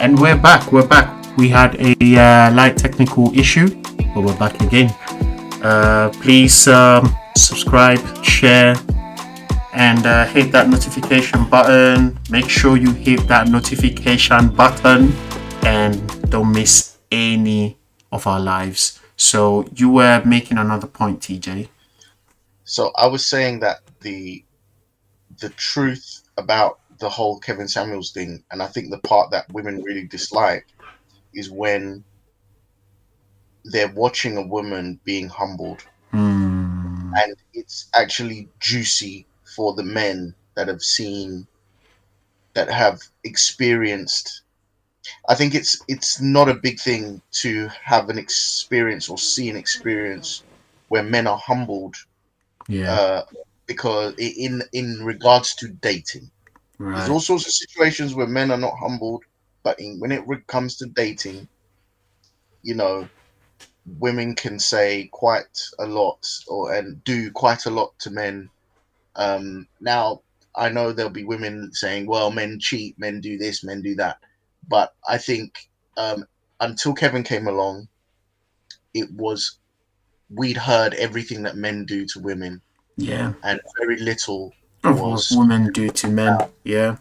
And we're back. We're back. We had a light technical issue, but we're back again. Please subscribe, share, and hit that notification button. Make sure you hit that notification button and don't miss any of our lives. So you were making another point, TJ. So I was saying that the truth about the whole Kevin Samuels thing, and I think the part that women really dislike is when they're watching a woman being humbled, and it's actually juicy for the men that have experienced. I think it's not a big thing to have an experience or see an experience where men are humbled, Yeah. because in regards to dating, there's Right. all sorts of situations where men are not humbled, but when it comes to dating, you know, women can say quite a lot and do quite a lot to men. Now I know there'll be women saying, "Well, men cheat, men do this, men do that," but I think until Kevin came along, it was we'd heard everything that men do to women, Yeah. and very little Of what was. women do to men. Yeah.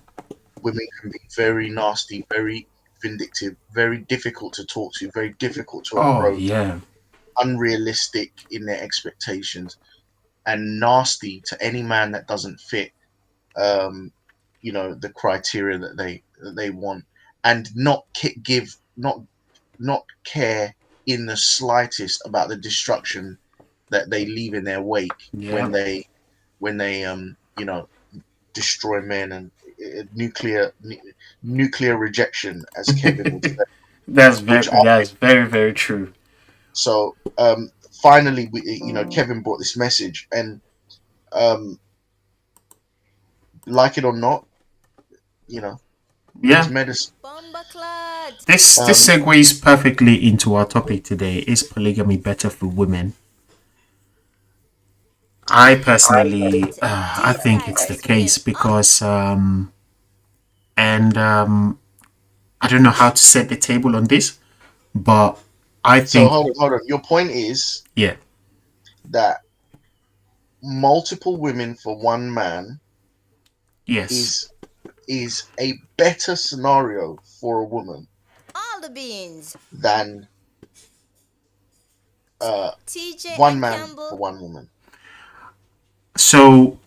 Women can be very nasty, very vindictive, very difficult to talk to, very difficult to Oh, approach, yeah. unrealistic in their expectations, and nasty to any man that doesn't fit, um, the criteria that they want, and not give not care in the slightest about the destruction that they leave in their wake Yeah. when they destroy men, and nuclear rejection, as Kevin would say. Which That's very, very true. So finally, Kevin brought this message, and um, like it or not, it's Yeah. medicine. This Um, segues perfectly into our topic today. Is polygamy better for women? I personally, I think it's the case because, and I don't know how to set the table on this, but I so think, hold on. Your point is yeah, that multiple women for one man yes, is a better scenario for a woman than uh, one man for one woman. so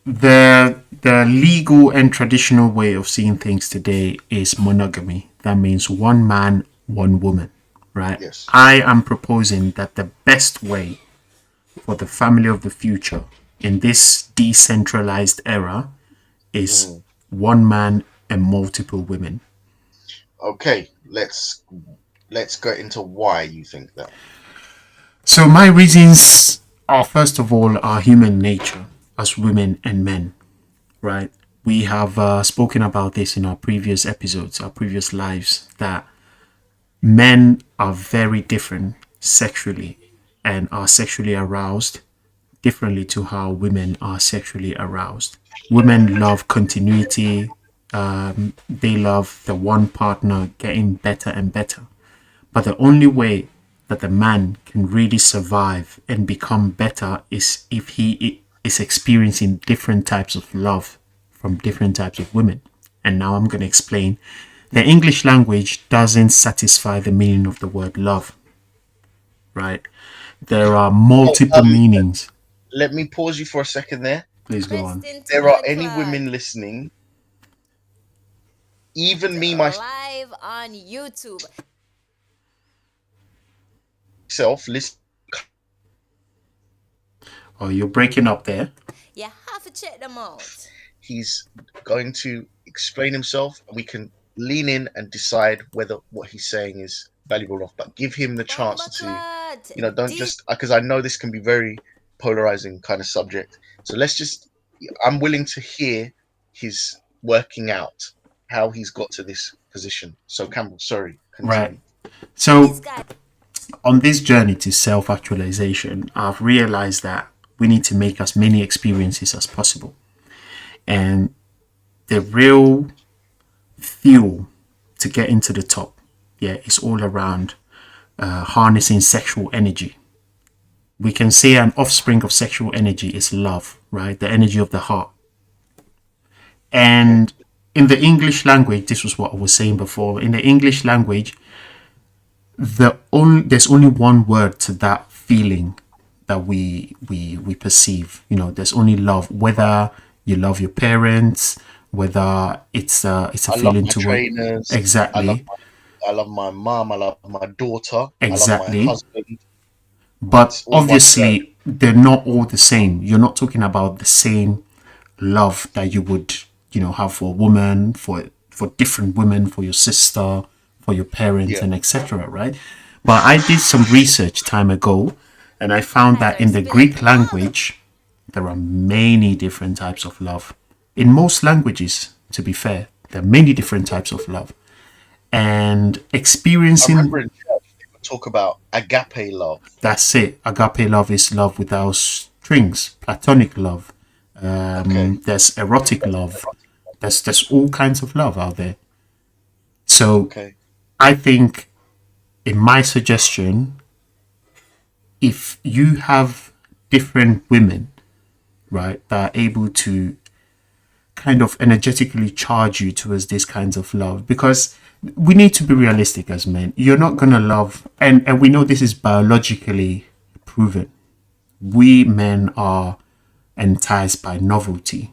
the legal and traditional way of seeing things today is monogamy. That means one man, one woman, right? Yes. I am proposing that the best way for the family of the future in this decentralized era is Mhm. one man and multiple women. Okay. Let's go into why you think that. So my reasons are, first of all, our human nature as women and men, right? We have spoken about this in our previous episodes, our previous lives, that men are very different sexually and are sexually aroused differently to how women are sexually aroused. Women love continuity, they love the one partner getting better and better. But the only way that the man can really survive and become better is if he is experiencing different types of love from different types of women. And now I'm going to explain. The English language doesn't satisfy the meaning of the word love, right? There are Oh, multiple meanings. let me pause you for a second there. Please go on. There are any women listening, even me myself, listen. Oh, you're breaking up there. He's going to explain himself, and we can lean in and decide whether what he's saying is valuable or not. But give him the chance to, don't just, because I know this can be very polarizing kind of subject. So I'm willing to hear his working out how he's got to this position. So Campbell, sorry, Right. continue. So, on this journey to self actualization, I've realized that we need to make as many experiences as possible. And the real fuel to get into the top, yeah, it's all around harnessing sexual energy. We can say an offspring of sexual energy is love, right? The energy of the heart. Okay. And in the English language, this was what I was saying before. In the English language, there's only one word to that feeling that we perceive. You know, there's only love. Whether you love your parents, whether it's a I love feeling my toward trainers. exactly, I love my mum. I love my daughter. I love my exactly. husband. But It's all one word. obviously, they're not all the same. You're not talking about the same love that you would, have for a woman, for different women, for your sister, for your parents, Yeah. and etc. Right? But I did some research time ago, and I found that in the Greek language, there are many different types of love. In most languages, to be fair, there are many different types of love, and I remember experiencing in church people talk about agape love. that's it. Agape love is love without strings, platonic love. Okay. There's erotic love. There's all kinds of love out there. So Okay. I think, in my suggestion, if you have different women, right, that are able to kind of energetically charge you towards these kinds of love, because we need to be realistic as men. You're not gonna love, and we know this is biologically proven. We men are enticed by novelty,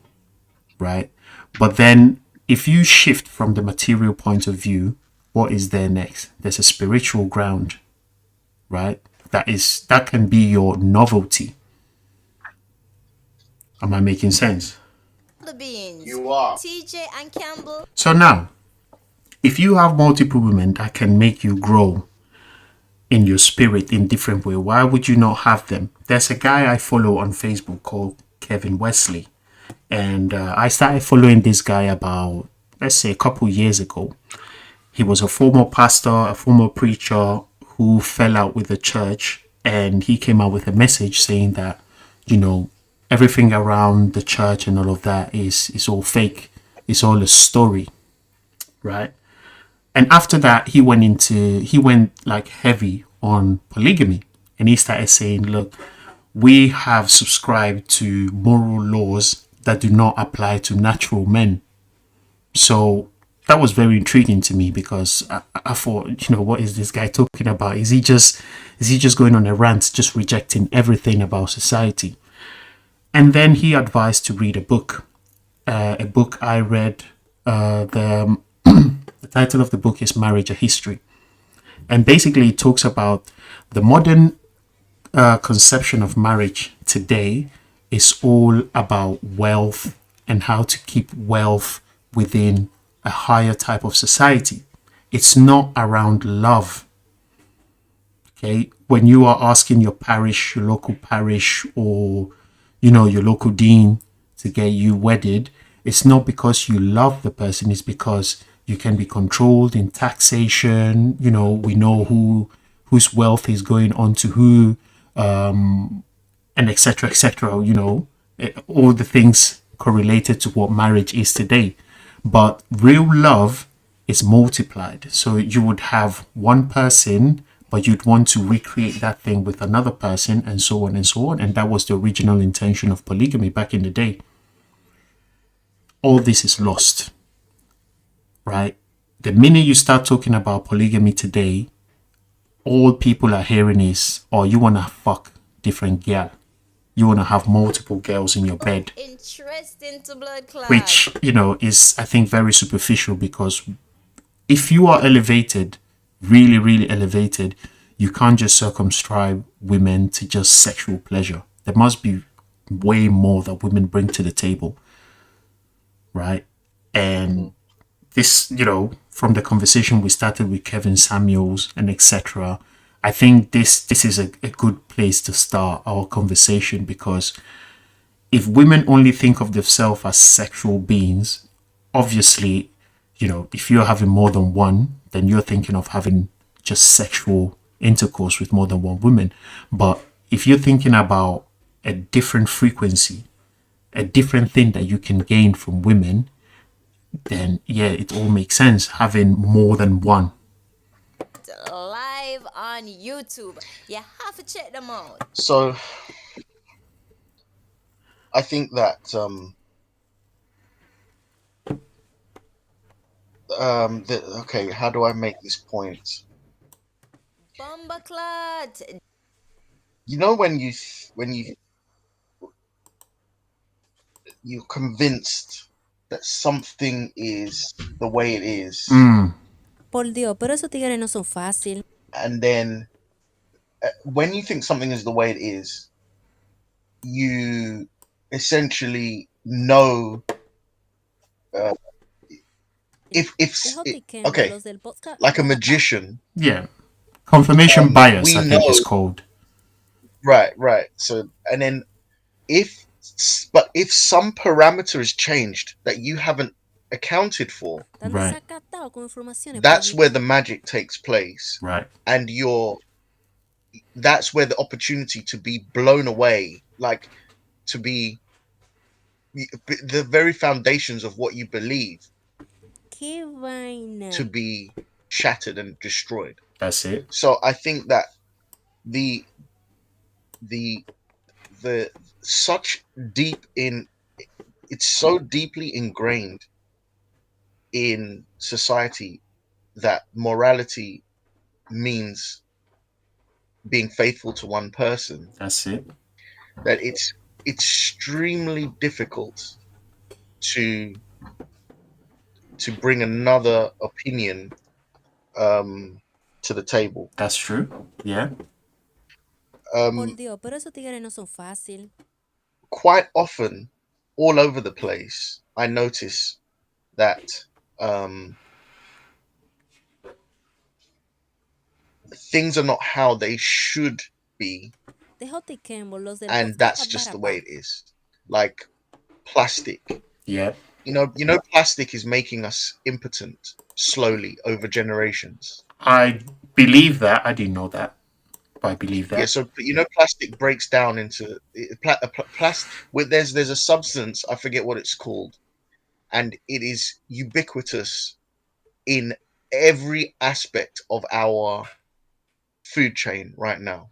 right? But then if you shift from the material point of view, what is there next? There's a spiritual ground, right? That can be your novelty. Am I making sense? The beans, You are. TJ and Campbell. So now, if you have multiple women that can make you grow in your spirit in different way, why would you not have them? There's a guy I follow on Facebook called Kevin Wesley, and I started following this guy about, let's say, a couple years ago. He was a former pastor, a former preacher who fell out with the church, and he came out with a message saying that, you know, everything around the church and all of that is all fake. It's all a story, right? And after that, he went like heavy on polygamy, and he started saying, look, we have subscribed to moral laws that do not apply to natural men. So that was very intriguing to me, because I thought, what is this guy talking about? Is he just going on a rant, just rejecting everything about society? And then he advised to read a book. A book I read. The title of the book is Marriage: A History, and basically it talks about the modern conception of marriage today is all about wealth and how to keep wealth within a higher type of society. It's not around love. Okay, when you are asking your parish, your local parish, or your local dean to get you wedded, it's not because you love the person. It's because you can be controlled in taxation. We know whose wealth is going on to who, and etc. etc. All the things correlated to what marriage is today. But real love is multiplied. So you would have one person, but you'd want to recreate that thing with another person, and so on and so on. And that was the original intention of polygamy back in the day. All this is lost, right? The minute you start talking about polygamy today, all people are hearing is, oh, you want to fuck different girl. You want to have multiple girls in your bed. Interesting to blood clot. Which, is, I think, very superficial, because if you are elevated, really, really elevated, you can't just circumscribe women to just sexual pleasure. There must be way more that women bring to the table, right? And this, from the conversation we started with Kevin Samuels and etc., I think this is a good place to start our conversation, because if women only think of themselves as sexual beings, obviously, if you're having more than one, then you're thinking of having just sexual intercourse with more than one woman. But if you're thinking about a different frequency, a different thing that you can gain from women, then yeah, it all makes sense having more than one. Live on YouTube. You have to check them out. So I think that okay, how do I make this point? Bumbleclot. You know, when you're convinced that something is the way it is, Por Dios, pero esos tigres no son fácil. and then when you think something is the way it is, you essentially know if Dejo tiquemo okay, los del podcast. like a magician. Yeah, confirmation bias, we I think know- it's called. Right. So, and then if some parameter is changed that you haven't accounted for, Tan Right. desacatado con informaciones. that's por where the magic takes place, Right. and that's where the opportunity to be blown away, like to be the very foundations of what you believe Qué vaina. to be shattered and destroyed. That's it. So I think that the such deep in it's so deeply ingrained in society that morality means being faithful to one person, That's it. that it's extremely difficult to bring another opinion to the table. That's true. Yeah. Por Dios, pero esos tigres no son fácil. Quite often, all over the place, I notice that things are not how they should be, Dejo tiquemo los del and podcast that's just the way it is. Like plastic. Yeah. You know, plastic is making us impotent slowly over generations. I believe that. I didn't know that, but I believe that. Yeah, so plastic breaks down into plastic. There's a substance, I forget what it's called, and it is ubiquitous in every aspect of our food chain right now,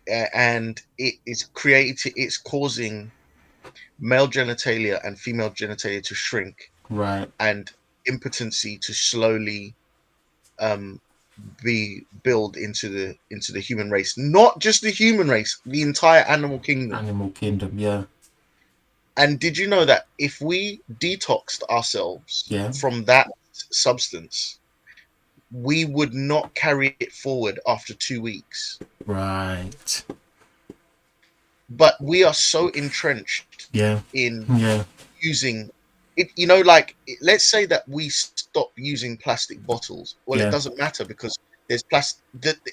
and it's causing male genitalia and female genitalia to shrink, Right. and impotency to slowly be built into the human race. Not just the human race, the entire animal kingdom. Animal kingdom. Yeah. And did you know that if we detoxed ourselves Yeah. from that substance, we would not carry it forward after 2 weeks? Right. But we are so entrenched Yeah. in Yeah. using it, like let's say that we stop using plastic bottles. Well, Yeah. it doesn't matter because there's plastic.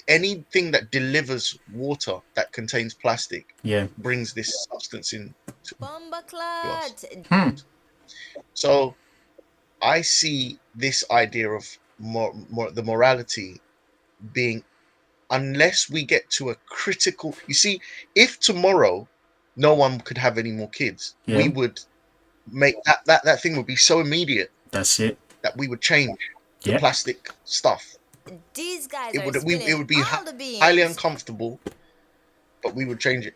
Anything that delivers water that contains plastic Yeah. brings this substance in. Bumbleclot. So I see this idea of the morality being, unless we get to a critical. You see, if tomorrow no one could have any more kids, Yeah. we would make that thing would be so immediate That's it. that we would change the Yeah. plastic stuff. These guys It are would spilling be all the beans. highly uncomfortable, but we would change it.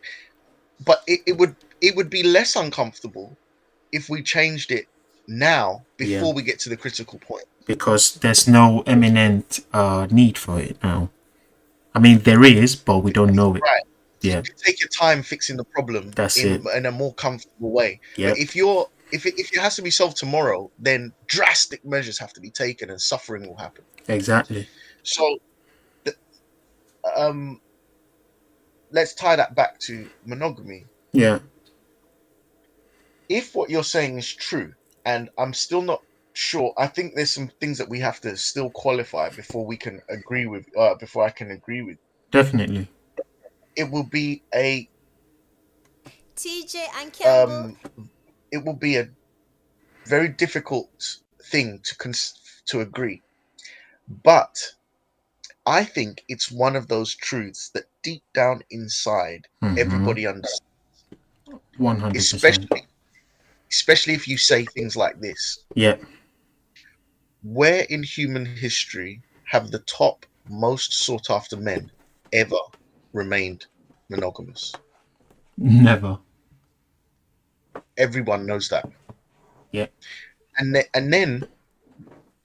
But it would be less uncomfortable if we changed it now before we get to the critical point. Because there's no imminent need for it now. I mean, there is, but we don't know it. Right. Yeah. You can take your time fixing the problem That's it. in a more comfortable way. Yep. But if it has to be solved tomorrow, then drastic measures have to be taken and suffering will happen. Exactly. So let's tie that back to monogamy. Yeah. If what you're saying is true, and I'm still not sure, I think there's some things that we have to still qualify before we can agree with. Before I can agree with, Definitely. it will be a TJ and Campbell. it will be a very difficult thing to agree, but I think it's one of those truths that deep down inside everybody understands. 100%. especially if you say things like this. Yeah. Where in human history have the top most sought after men ever remained monogamous? Never. Everyone knows that. Yeah. And then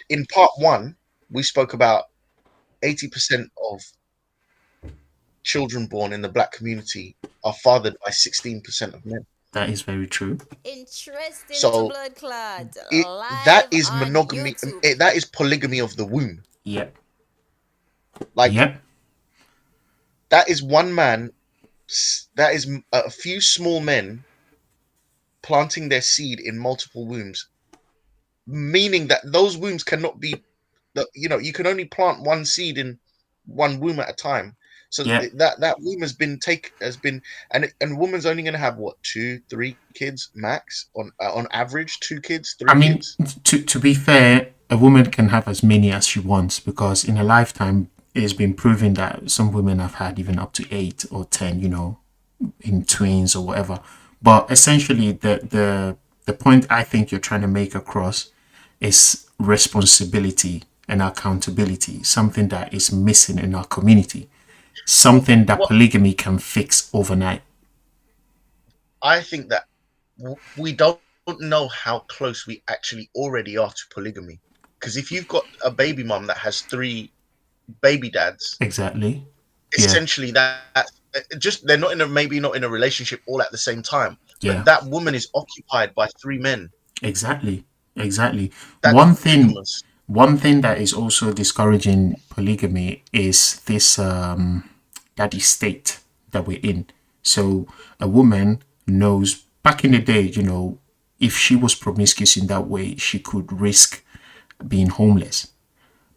in part one, we spoke about 80% of children born in the black community are fathered by 16% of men. That is very true. Interesting to So blood clot. that Live is on monogamy. YouTube. That is polygamy of the womb. Yep. Like Yep. that is one man. That is a few small men planting their seed in multiple wombs, meaning that those wombs cannot be. You can only plant one seed in one womb at a time. So Yep. that womb has been, and a woman's only going to have what, 2-3 kids max on average, 2 kids, I three mean, kids. to be fair, a woman can have as many as she wants because in a lifetime, it has been proven that some women have had even up to 8 or 10, in twins or whatever. But essentially, the point I think you're trying to make across is responsibility and accountability, something that is missing in our community, something that What polygamy can fix overnight. I think that we don't know how close we actually already are to polygamy. Because if you've got a baby mum that has 3 baby dads, Exactly. Yeah. essentially that just they're not in a maybe not in a relationship all at the same time, but Yeah. that woman is occupied by 3 men. Exactly. Exactly. That's One thing polygamous. One thing that is also discouraging polygamy is this daddy state that we're in. So a woman knows back in the day, if she was promiscuous in that way, she could risk being homeless.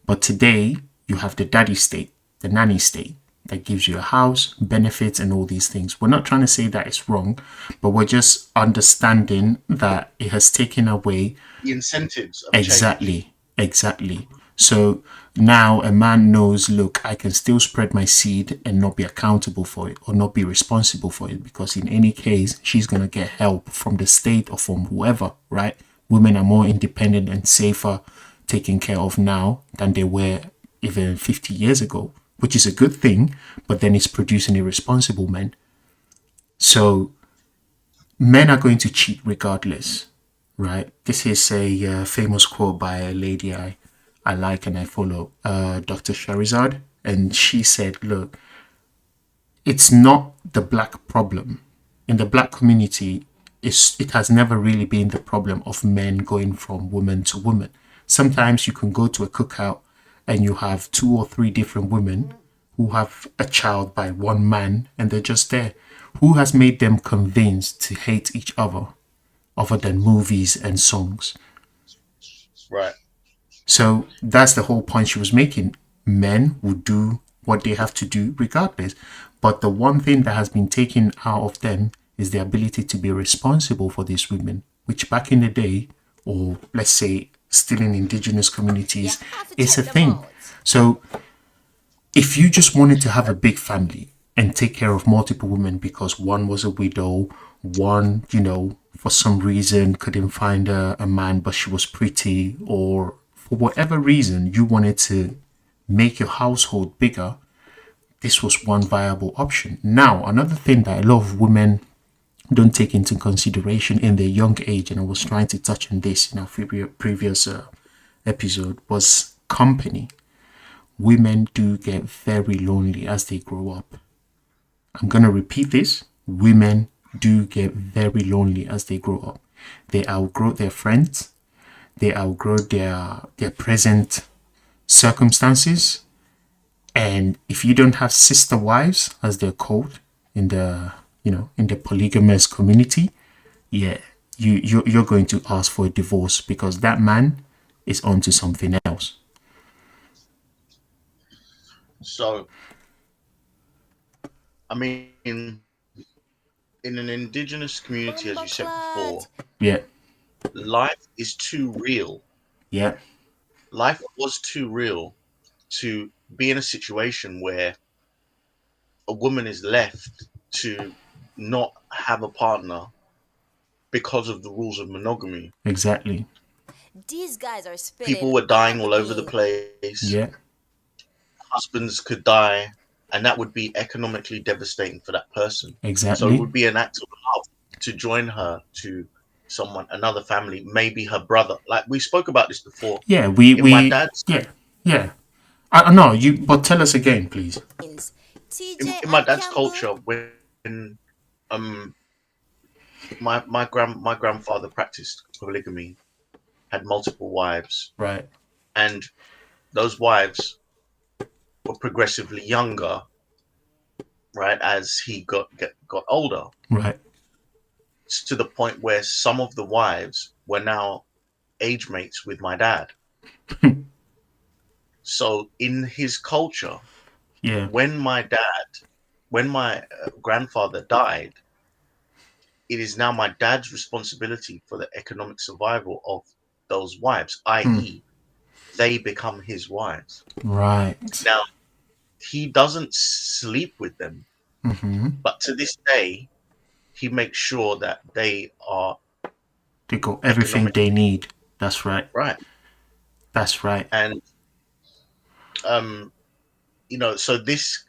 But today, you have the daddy state, the nanny state, that gives you a house, benefits, and all these things. We're not trying to say that it's wrong, but we're just understanding that it has taken away. The incentives have changed. Exactly. So now a man knows, look, I can still spread my seed and not be accountable for it or not be responsible for it because in any case, she's going to get help from the state or from whoever, right? Women are more independent and safer taken care of now than they were even 50 years ago, which is a good thing, but then it's producing irresponsible men. So men are going to cheat regardless, right? This is a famous quote by a lady I like and I follow, Dr. Sharizad. And she said, look, it's not the black problem. In the black community, it has never really been the problem of men going from woman to woman. Sometimes you can go to a cookout and you have 2 or 3 different women who have a child by one man and they're just there. Who has made them convinced to hate each other than movies and songs? Right. So that's the whole point she was making. Men will do what they have to do regardless. But the one thing that has been taken out of them is the ability to be responsible for these women, which back in the day, or let's say still in indigenous communities, is a thing. So if you just wanted to have a big family and take care of multiple women because one was a widow, one, for some reason couldn't find a man, but she was pretty, or for whatever reason you wanted to make your household bigger, this was one viable option. Now, another thing that a lot of women don't take into consideration in their young age, and I was trying to touch on this in our previous episode, was company. Women do get very lonely as they grow up. I'm going to repeat this. Women do get very lonely as they grow up. They outgrow their friends. They outgrow their present circumstances. And if you don't have sister wives, as they're called in the in the polygamous community, yeah, you're going to ask for a divorce because that man is onto something else. So, I mean, in an indigenous community, as you said before, Yeah, life is too real. yeah, Life was too real to be in a situation where a woman is left to not have a partner because of the rules of monogamy. Exactly. These guys are spitting People were dying all all the over the beans. place. Yeah. Husbands could die, and that would be economically devastating for that person. So it Exactly. would be an act of love to join her to another family, maybe her brother. Like we spoke about this before. Yeah. In my dad's Yeah. Yeah. I know you, but tell us again, please. TJ in my and dad's Campbell. culture, when um my grandfather practiced polygamy, had multiple wives, Right. and those wives were progressively younger, right, as he got older, Right. to the point where some of the wives were now age mates with my dad. So in his culture, Yeah. when my grandfather died, it is now my dad's responsibility for the economic survival of those wives, i.e., they become his wives. Right. Now, he doesn't sleep with them, Mm-hmm. but to this day, he makes sure that they are They got everything economically they need. That's right. right. That's right. And, um, so this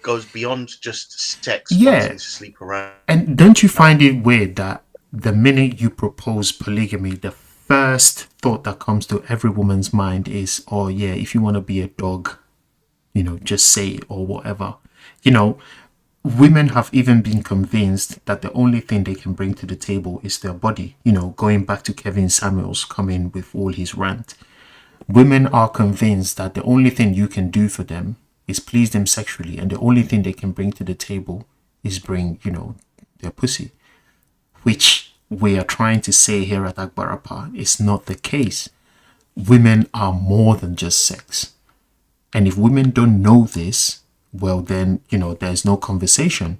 goes beyond just sex, Yeah. wanting to sleep around. And don't you find it weird that the minute you propose polygamy, the first thought that comes to every woman's mind is, oh, yeah, if you want to be a dog, just say it or whatever. Women have even been convinced that the only thing they can bring to the table is their body. Going back to Kevin Samuels coming with all his rant. Women are convinced that the only thing you can do for them is please them sexually, and the only thing they can bring to the table is bring, their pussy, which we are trying to say here at Akbarapa is not the case. Women are more than just sex. And if women don't know this, well, then, there's no conversation.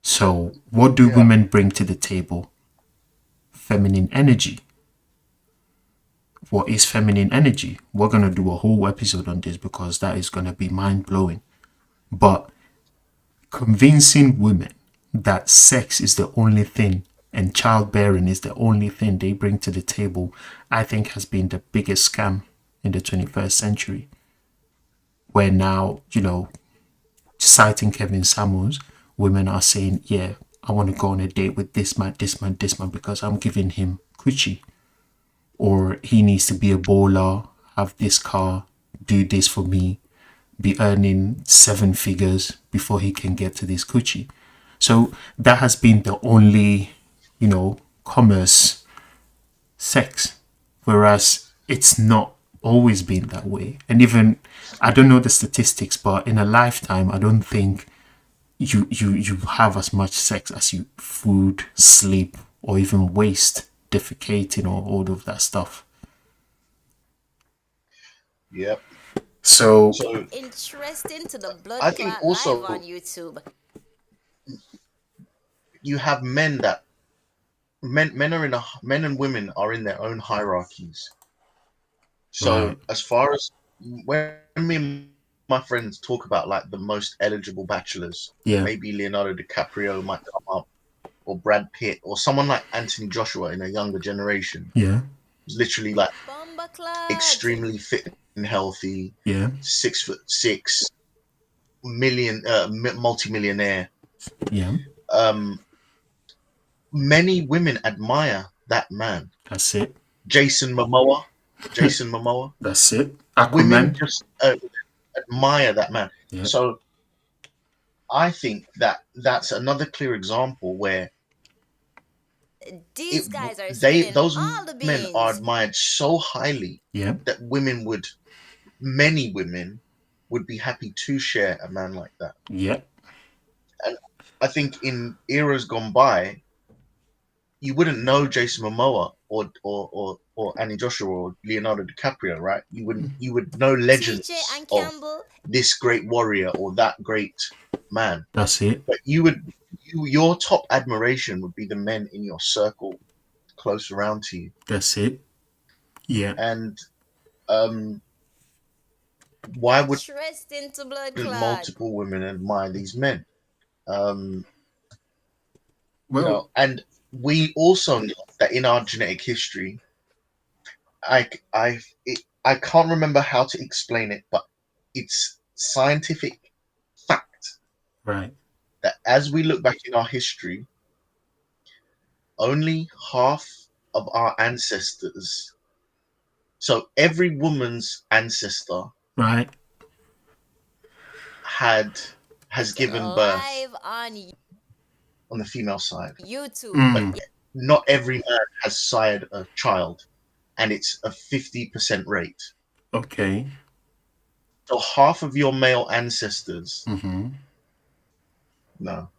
So, what do Yeah. women bring to the table? Feminine energy. What is feminine energy? We're going to do a whole episode on this because that is going to be mind blowing. But convincing women that sex is the only thing and childbearing is the only thing they bring to the table, I think has been the biggest scam in the 21st century. Where now, citing Kevin Samuels, women are saying, yeah, I want to go on a date with this man, this man, this man because I'm giving him coochie. Or he needs to be a baller, have this car, do this for me, be earning 7 figures before he can get to this coochie. So that has been the only, commerce sex. Whereas it's not always been that way. And even, I don't know the statistics, but in a lifetime, I don't think you have as much sex as you food, sleep, or even waste, defecating, or all of that stuff. Yep. So Interesting to the blood I think clot live also on YouTube. you have men and women are in their own hierarchies. So right, as far as when me and my friends talk about like the most eligible bachelors, yeah, maybe Leonardo DiCaprio might come up, or Brad Pitt, or someone like Anthony Joshua in a younger generation, yeah, who's literally like Bomba clot. extremely fit and healthy, yeah, 6'6", multi-millionaire. yeah. Um, many women admire that man. That's it. Jason Momoa. That's it. Women Aquaman. just admire that man. Yeah, So I think that that's another clear example where These guys are spitting those all the men are beans. admired so highly yeah, that many women would be happy to share a man like that. yeah, And I think in eras gone by, you wouldn't know Jason Momoa or Annie Joshua or Leonardo DiCaprio, right? You would know TJ legends and of Campbell. this great warrior or that great man. that's it. But your top admiration would be the men in your circle close around to you. That's it. Yeah, And why wouldn't Interesting to blood clot. multiple women admire these men? Um, You Well, know, and we also know that in our genetic history, I can't remember how to explain it, but it's scientific fact right, that as we look back in our history, only half of our ancestors, so every woman's ancestor right. had has Watching given birth live on on the female side, YouTube. but Mm, not every man has sired a child, and it's a 50% rate. okay. So half of your male ancestors, Mm-hmm. no,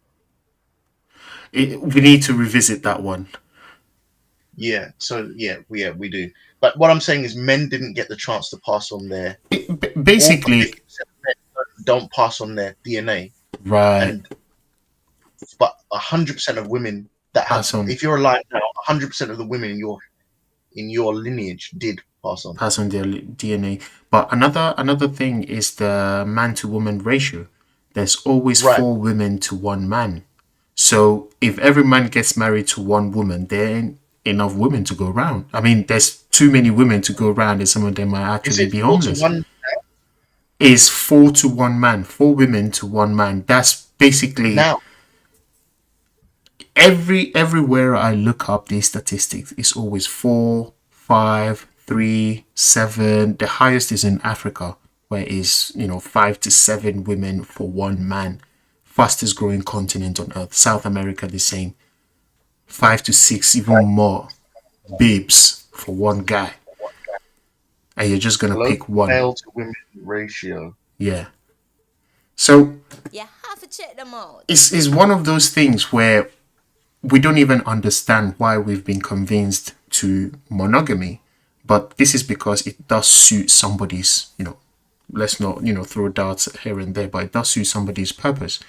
We need to revisit that one. yeah. So we do. But what I'm saying is, men didn't get the chance to pass on their. All Basically, 50% of men don't pass on their DNA, right. and but 100% of women that have, Pass on, if you're alive now, 100% of the women in your lineage did pass on. pass on their DNA. But another thing is the man to woman ratio. There's always Right. four women to one man. So if every man gets married to one woman, there ain't enough women to go around. I mean, there's too many women to go around, and some of them might Is actually it be four to homeless. one? Is four to one man, four women to one man. That's basically Now, everywhere I look up these statistics, it's always four, five, three, seven. The highest is in Africa, where is 5 to 7 women for one man. Fastest growing continent on earth. South America the same. 5 to 6, even more babes for one guy, and you're just gonna global pick one. male to women ratio. Yeah. So You have to check them out. it's one of those things where we don't even understand why we've been convinced to monogamy, but this is because it does suit somebody's, let's not, throw darts here and there, but it does suit somebody's purpose.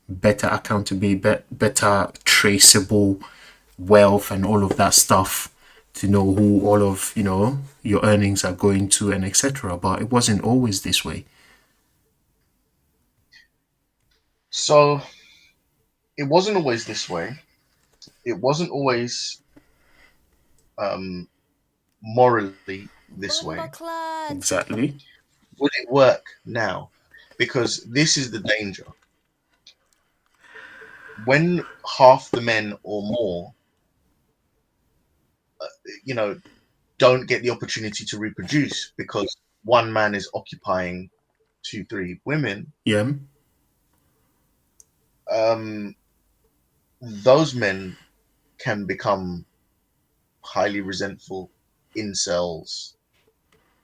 Better accountability, better traceable wealth and all of that stuff, to know who all of, your earnings are going to, and etc. But it wasn't always this way. So it wasn't always this way. It wasn't always um, morally this way. Bumbleclad. Exactly. Would it work now? Because this is the danger. When half the men or more, you know, don't get the opportunity to reproduce because one man is occupying two, three women, Yeah. um, those men can become highly resentful, incels,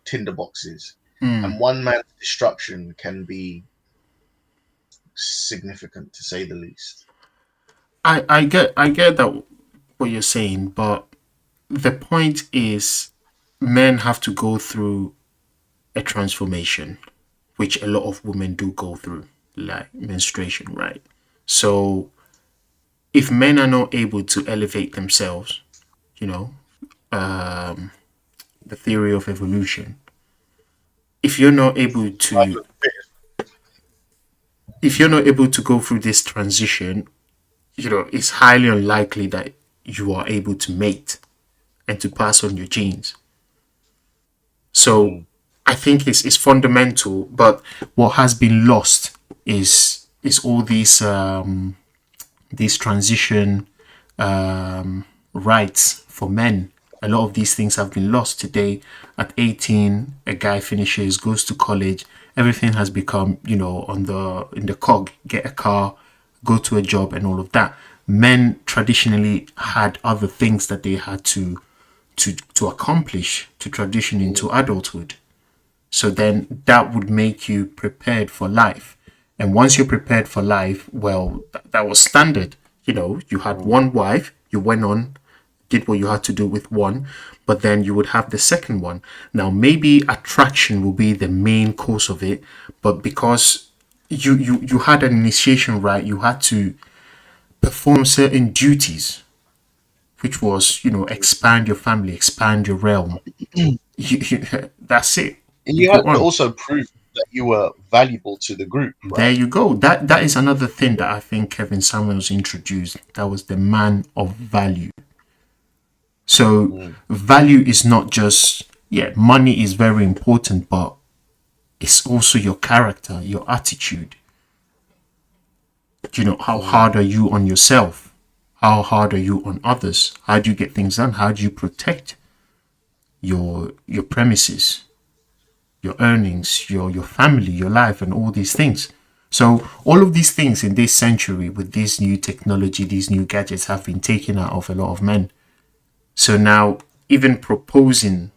tinderboxes, Mm. and one man's destruction can be significant to say the least. I get that what you're saying, but the point is men have to go through a transformation, which a lot of women do go through, like menstruation, right? So if men are not able to elevate themselves, you know, um, the theory of evolution, if you're not able to if you're not able to go through this transition, it's highly unlikely that you are able to mate and to pass on your genes. So Mm. I think it's fundamental, but what has been lost is all these transition rights for men. A lot of these things have been lost today. At 18, a guy finishes, goes to college. Everything has become, on the in the cog. Get a car, go to a job, and all of that. Men traditionally had other things that they had to accomplish to transition into adulthood. So then that would make you prepared for life. And once you're prepared for life, well, that was standard. You had one wife, you went on, did what you had to do with one, but then you would have the second one. Now, maybe attraction will be the main cause of it, but because you had an initiation right, you had to perform certain duties, which was, expand your family, expand your realm. That's it. And You you go have to on. also prove that you were valuable to the group, There right? you go. That is another thing that I think Kevin Samuels introduced. That was the man of value. So Mm. value is not just, yeah, money is very important, but it's also your character, your attitude. You know, how Mm. hard are you on yourself? How hard are you on others? How do you get things done? How do you protect your premises, your earnings, your family, your life, and all these things? So all of these things in this century with this new technology, these new gadgets have been taken out of a lot of men. So now even proposing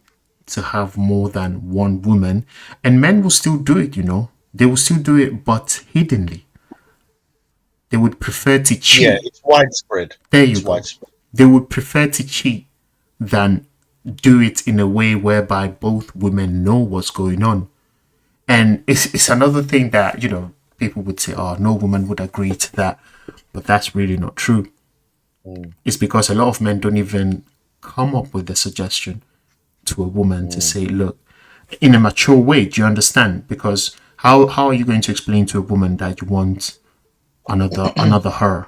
to have more than one woman, and men will still do it, you know. They will still do it, but hiddenly. They would prefer to Yeah, cheat. it's widespread. There you It's go. widespread. They would prefer to cheat than do it in a way whereby both women know what's going on. And it's another thing that, you know, people would say, oh, no woman would agree to that. But that's really not true. Mm. It's because a lot of men don't even come up with the suggestion to a woman to Mm. say, look, in a mature way, do you understand? Because how are you going to explain to a woman that you want another her,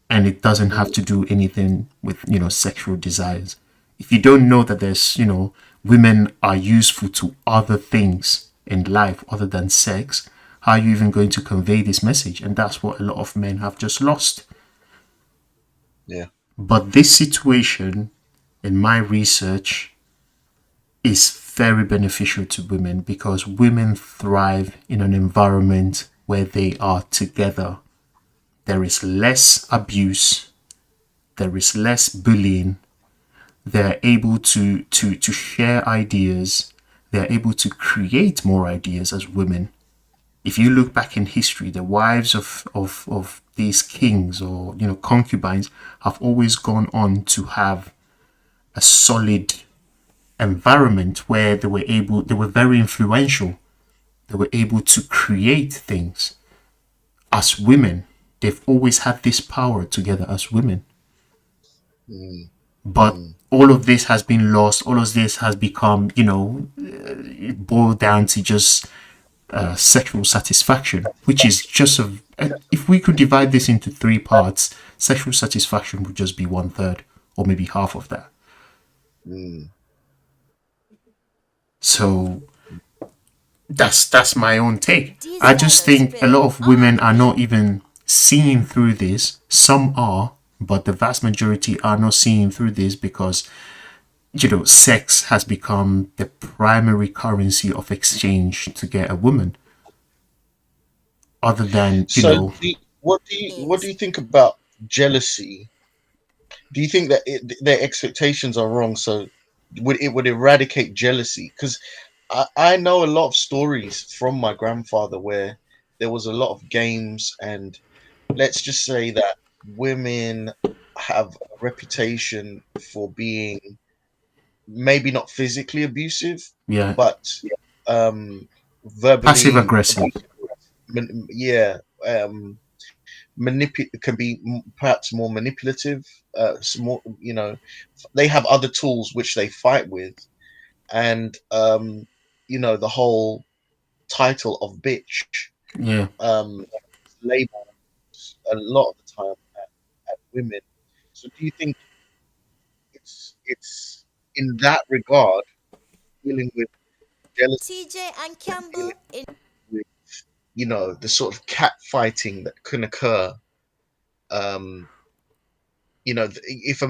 and it doesn't have Mm. to do anything with, you know, sexual desires? If you don't know that there's, you know, women are useful to other things in life other than sex, how are you even going to convey this message? And that's what a lot of men have just lost. Yeah. But this situation, in my research, is very beneficial to women because women thrive in an environment where they are together. There is less abuse, there is less bullying. They're able to share ideas. They're able to create more ideas as women. If you look back in history, the wives of these kings or, you know, concubines have always gone on to have a solid environment where they were very influential. They were able to create things as women. They've always had this power together as women. Mm. But Mm. all of this has been lost. All of this has become, you know, it boiled down to just sexual satisfaction, which is just if we could divide this into three parts, sexual satisfaction would just be one third or maybe half of that. Mm. So that's my own take. These I just fellas think a spill lot of all women the are not tea. even seeing through this. Some are, but the vast majority are not seeing through this because, you know, sex has become the primary currency of exchange to get a woman. Other than, you So, know, what do you think about jealousy? Do you think that their expectations are wrong? So, would eradicate jealousy? Because I know a lot of stories from my grandfather where there was a lot of games, and let's just say that women have a reputation for being maybe not physically abusive, yeah, but um, passive verbally aggressive. abusive. Yeah, can be perhaps more manipulative. Small, you know, they have other tools which they fight with, and you know, the whole title of bitch Yeah, labels a lot of the time at women. So, do you think it's in that regard dealing with jealousy, TJ and and dealing Campbell in with, you know, the sort of cat fighting that can occur? Um, you know, if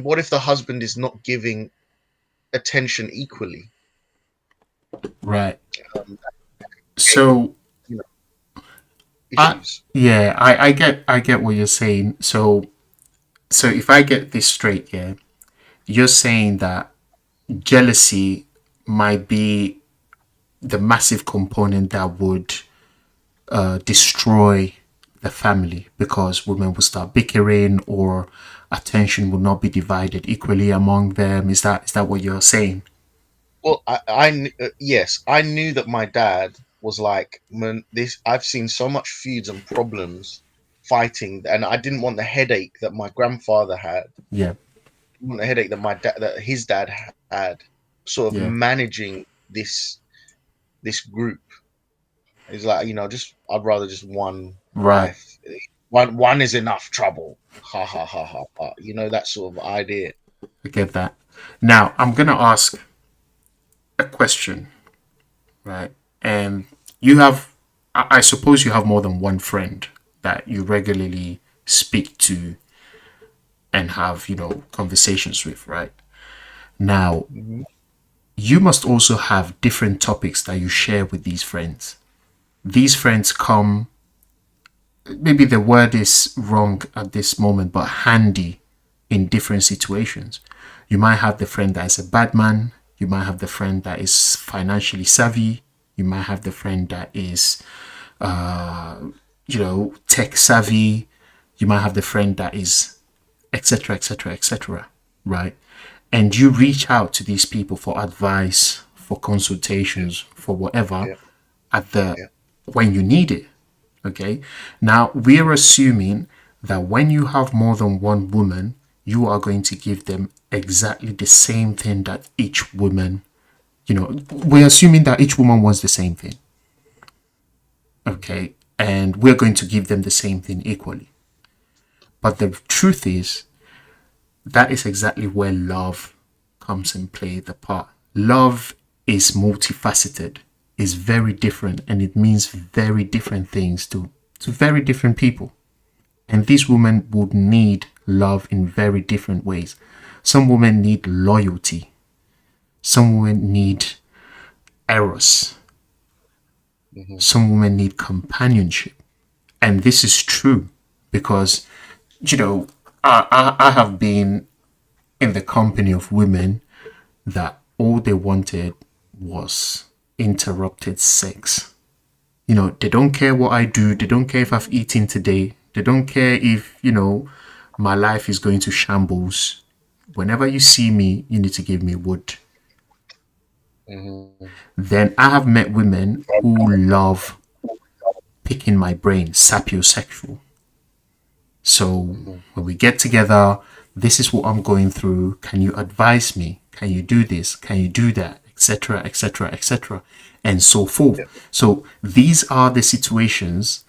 what if the husband is not giving attention equally? right. Um, create, So you know, I issues. yeah, I get what you're saying. So if I get this straight, yeah, you're saying that jealousy might be the massive component that would destroy the family because women will start bickering or attention will not be divided equally among them. Is that what you're saying? Well, yes, I knew that my dad was like, man, this. I've seen so much feuds and problems fighting, and I didn't want the headache that my grandfather had. Yeah, I didn't want the headache that his dad had, sort of yeah, managing this group. It's like, just I'd rather just one Right. wife. One is enough trouble. Ha ha ha ha ha. That sort of idea. I get that. Now, I'm going to ask a question, right? And you have, I suppose you have more than one friend that you regularly speak to and have, conversations with, right? Now, Hmm. you must also have different topics that you share with these friends. These friends come, maybe the word is wrong at this moment, but handy in different situations. You might have the friend that is a bad man. You might have the friend that is financially savvy. You might have the friend that is, tech savvy. You might have the friend that is, etc., etc., etc., right? And you reach out to these people for advice, for Yeah, consultations, for whatever yeah, at the yeah. when you need it. Okay. Now we're assuming that when you have more than one woman, you are going to give them exactly the same thing that each woman, we're assuming that each woman wants the same thing. Okay. And we're going to give them the same thing equally. But the truth is, that is exactly where love comes and play the part. Love is multifaceted, is very different, and it means very different things to very different people. And these women would need love in very different ways. Some women need loyalty. Some women need eros. Hmm. Some women need companionship. And this is true because, you know, I have been in the company of women that all they wanted was interrupted sex. They don't care what I do. They don't care if I've eaten today. They don't care if, my life is going to shambles. Whenever you see me, you need to give me wood. Hmm. Then I have met women who love picking my brain, sapiosexual. So Hmm. when we get together, this is what I'm going through. Can you advise me? Can you do this? Can you do that? Etc. Etc. Etc. And so forth. Yeah. So these are the situations.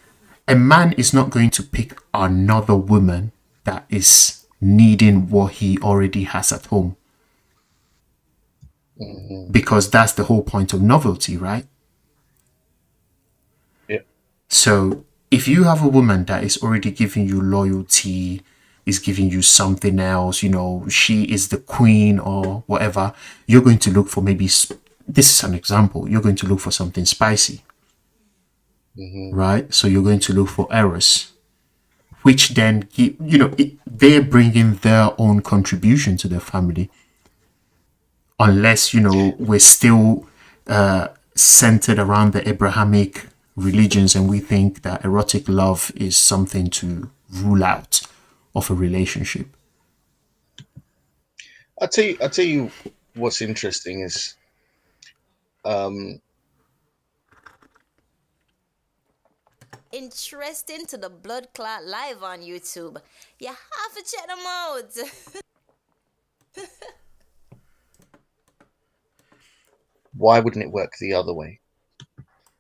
A man is not going to pick another woman that is needing what he already has at home Hmm. because that's the whole point of novelty, right? Yeah. So if you have a woman that is already giving you loyalty, is giving you something else, she is the queen or whatever, you're going to look for maybe, this is an example, you're going to look for something spicy, Hmm. right? So you're going to look for errors, which then, they're bringing their own contribution to their family. Unless, we're still centered around the Abrahamic religions and we think that erotic love is something to rule out of a relationship. I tell you what's interesting is, um Interesting to the blood clot live on YouTube. You have to check them out. why wouldn't it work the other way?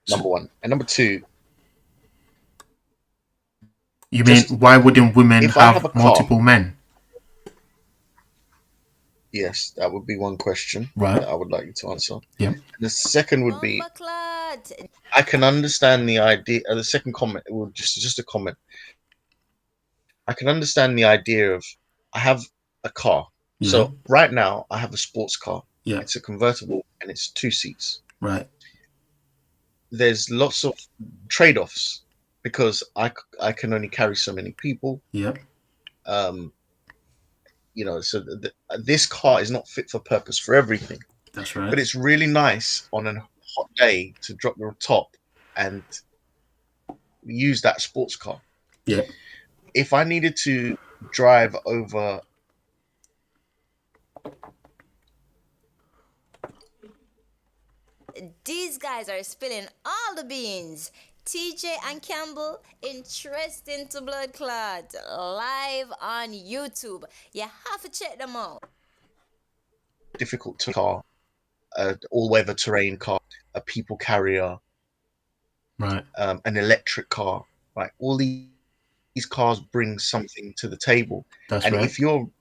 So Number one. And number two, you mean just why wouldn't women if I have a have car, multiple men? yes, that would be one question Right. that I would like you to answer. Yeah. The second would be, Bumba clot. I can understand the idea. The second comment, well, just a comment. I can understand the idea of, I have a car. Yeah. So right now I have a sports car. Yeah. It's a convertible and it's two seats. Right. There's lots of trade-offs because I can only carry so many people. Yeah. Um, so this car is not fit for purpose for everything. That's But right. it's really nice on a hot day to drop the top and use that sports car. Yeah. If I needed to drive over, These guys are spilling all the beans. TJ and Campbell, interesting to blood clot, live on YouTube. You have to check them out. difficult to car, all weather terrain car, a people carrier, Right. an electric car. Like all these cars bring something to the table, That's and right. if you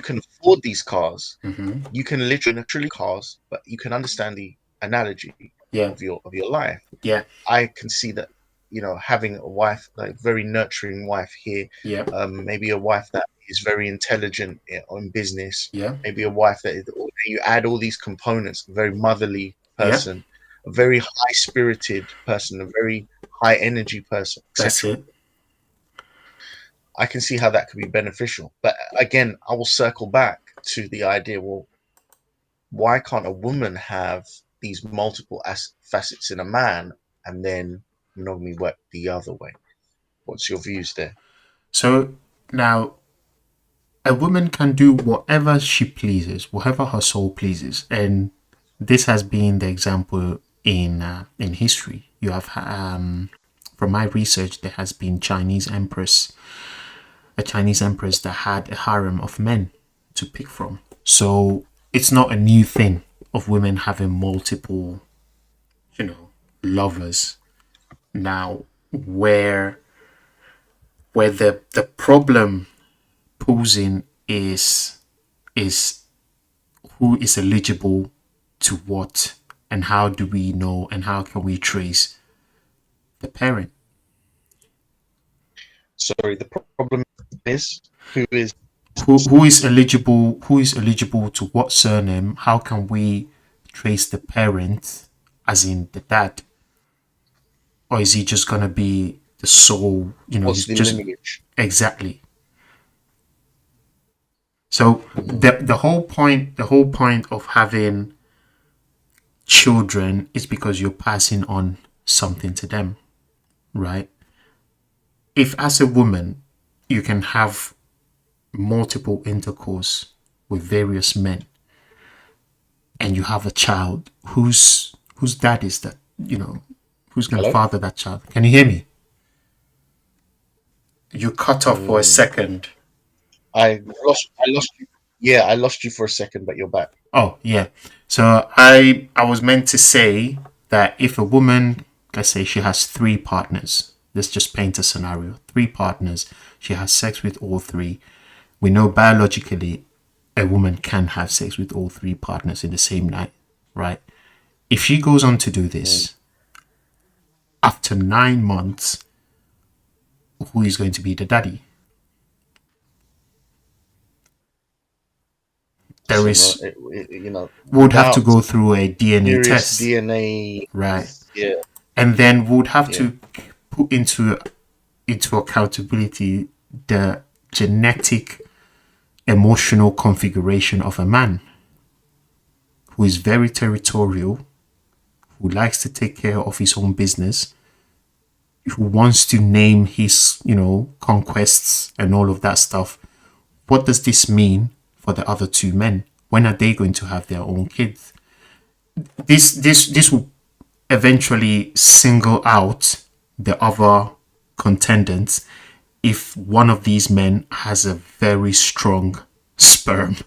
can afford these cars, Mm-hmm. you can literally cars, but you can understand the analogy Yeah. of your life. Yeah. I can see that, having a wife, like very nurturing wife here, Yeah. maybe a wife that is very intelligent on business, Yeah. maybe a wife that you add all these components, a very motherly Yeah. person, a very high spirited person, a very high energy person, That's etc. it. I can see how that could be beneficial. But again, I will circle back to the idea, well, why can't a woman have these multiple facets in a man, and then monogamy work the other way? What's your views there? So now a woman can do whatever she pleases, whatever her soul pleases, and this has been the example in history. You have, from my research, there has been a Chinese empress that had a harem of men to pick from. So it's not a new thing of women having multiple, lovers. Now, where the problem posing is who is eligible to what, and how do we know, and how can we trace the parent? Sorry, the problem is who is Who is eligible to what surname? How can we trace the parent, as in the dad? Or is he just gonna be the sole, what's he's the just lineage? exactly. So the whole point of having children is because you're passing on something to them, right? If as a woman you can have multiple intercourse with various men and you have a child, whose dad is that? Who's gonna Hello? father that child? Can you hear me? You cut off for a Mm, second. I lost you. Yeah, I lost you for a second, but you're back. Oh yeah. So I was meant to say that if a woman, let's say she has three partners, let's just paint a scenario. Three partners, she has sex with all three. We know biologically a woman can have sex with all three partners in the same night, right? If she goes on to do Mm. this, after 9 months, who is going to be the daddy? There So no, is would have to without go through a DNA serious test, DNA, right? yeah, And then would have yeah. to put into accountability the genetic emotional configuration of a man who is very territorial, who likes to take care of his own business, who wants to name his, conquests and all of that stuff. What does this mean for the other two men? When are they going to have their own kids? This will eventually single out the other contendants if one of these men has a very strong sperm.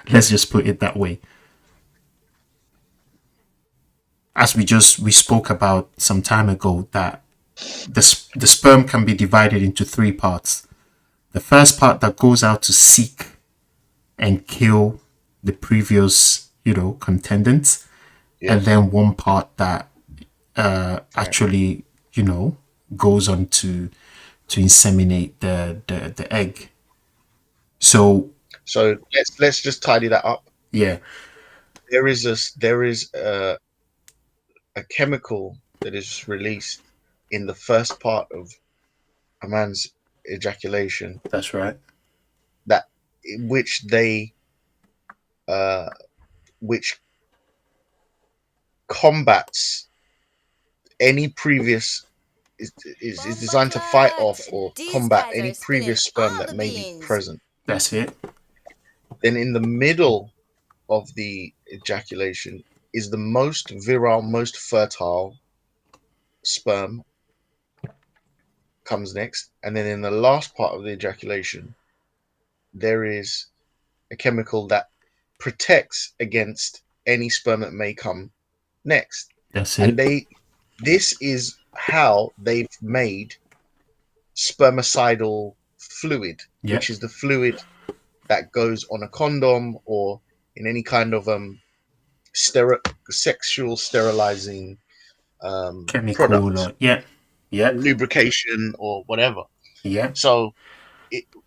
Let's just put it that way. As we spoke about some time ago, that the sperm can be divided into three parts. The first part that goes out to seek and kill the previous, contendants, and Yes. then one part that Right. actually, goes on to inseminate the egg. So So let's just tidy that up. yeah, There is a chemical that is released in the first part of a man's ejaculation that's right. that which they uh which combats any previous is designed to fight Bumbleclad, off or these combat guys any are spilling previous sperm all that the may be beans. present. That's it. Then in the middle of the ejaculation is the most virile, most fertile sperm comes next, and then in the last part of the ejaculation there is a chemical that protects against any sperm that may come next. That's And it. this is how they've made spermicidal fluid, Yeah. which is the fluid that goes on a condom or in any kind of sexual sterilizing Chemical. product, Yeah. Yeah. lubrication or whatever. Yeah. So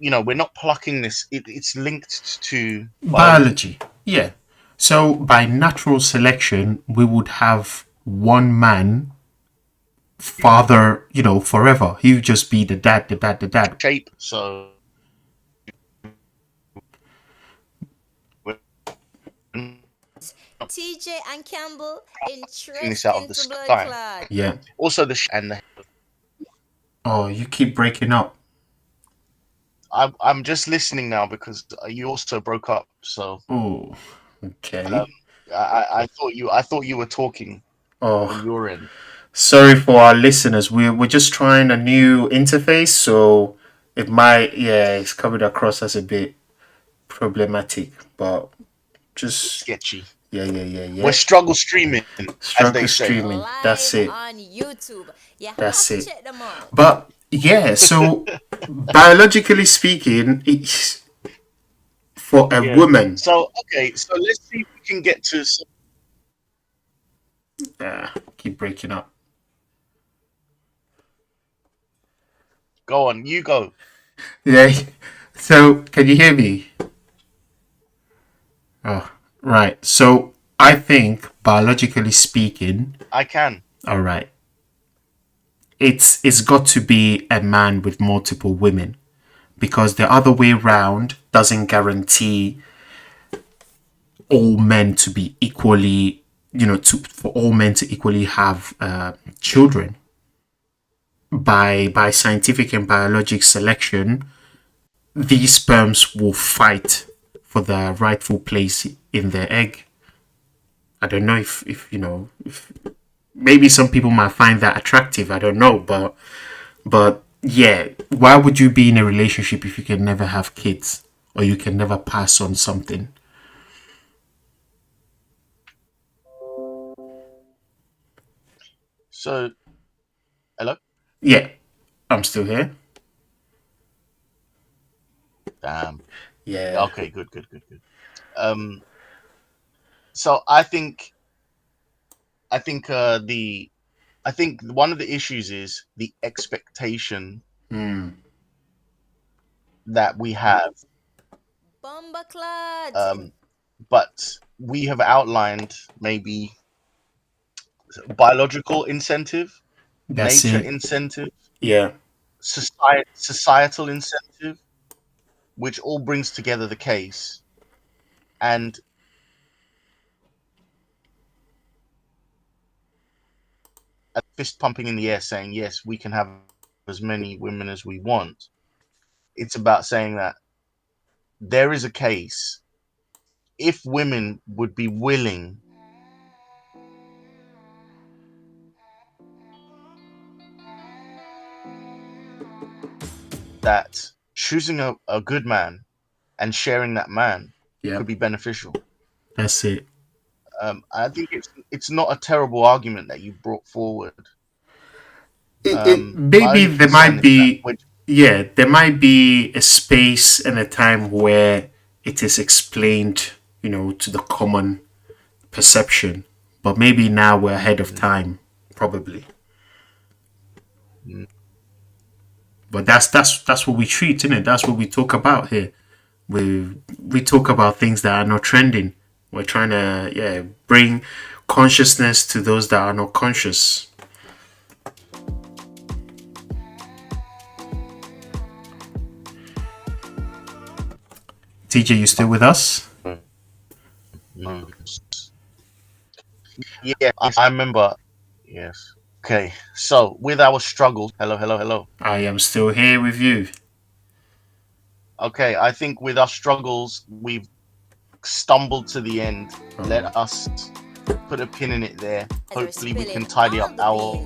we're not plucking this. It's linked to Biology. Yeah. So by natural selection, we would have one man father, forever. He would just be the dad, the dad, the dad. shape. So TJ and Campbell this out of interesting the to blood sky. clot. Yeah. Also and the Oh, you keep breaking up. I'm just listening now because you also broke up. So Oh, okay. I thought you were talking on Oh, your end. sorry for our listeners. We're just trying a new interface, so it might, it's coming across as a bit problematic, but just Sketchy. yeah. We're struggle streaming, as Struggle they say. streaming. That's Live it. on YouTube. You That's have it. to check them out. But yeah, so biologically speaking, it's for a Yeah. woman. So so let's see if we can get to some. Keep breaking up. Go on, you go. Yeah. So can you hear me? Oh, right. So I think biologically speaking, I can. all right, it's got to be a man with multiple women, because the other way round doesn't guarantee all men to be equally, for all men to equally have children. By scientific and biologic selection, these sperms will fight for the rightful place in the egg. I don't know if maybe some people might find that attractive. I don't know, but yeah, why would you be in a relationship if you can never have kids or you can never pass on something? So, hello. Yeah, I'm still here. Damn. Yeah. Okay. Good. So I think one of the issues is the expectation that we have. Bomba clot. But we have outlined maybe biological incentive, That's nature it. incentive, Yeah. societal incentive, which all brings together the case. And a fist pumping in the air saying, yes, we can have as many women as we want. It's about saying that there is a case if women would be willing that choosing a good man and sharing that man Yeah. could be beneficial. That's it. I think it's not a terrible argument that you brought forward. Maybe there might be, there might be a space and a time where it is explained, to the common perception, but maybe now we're ahead of time, probably. But that's what we treat, isn't it? That's what we talk about here. We talk about things that are not trending. We're trying to bring consciousness to those that are not conscious. TJ, you still with us? Yeah, I remember. Yes. Okay. So with our struggles, hello. I am still here with you. Okay, I think with our struggles, we've stumbled to the end. Let us put a pin in it there. Hopefully, we can tidy up our.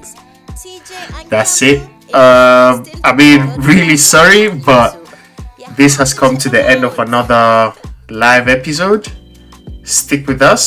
That's it. I mean, really sorry, but this has come to the end of another live episode. Stick with us.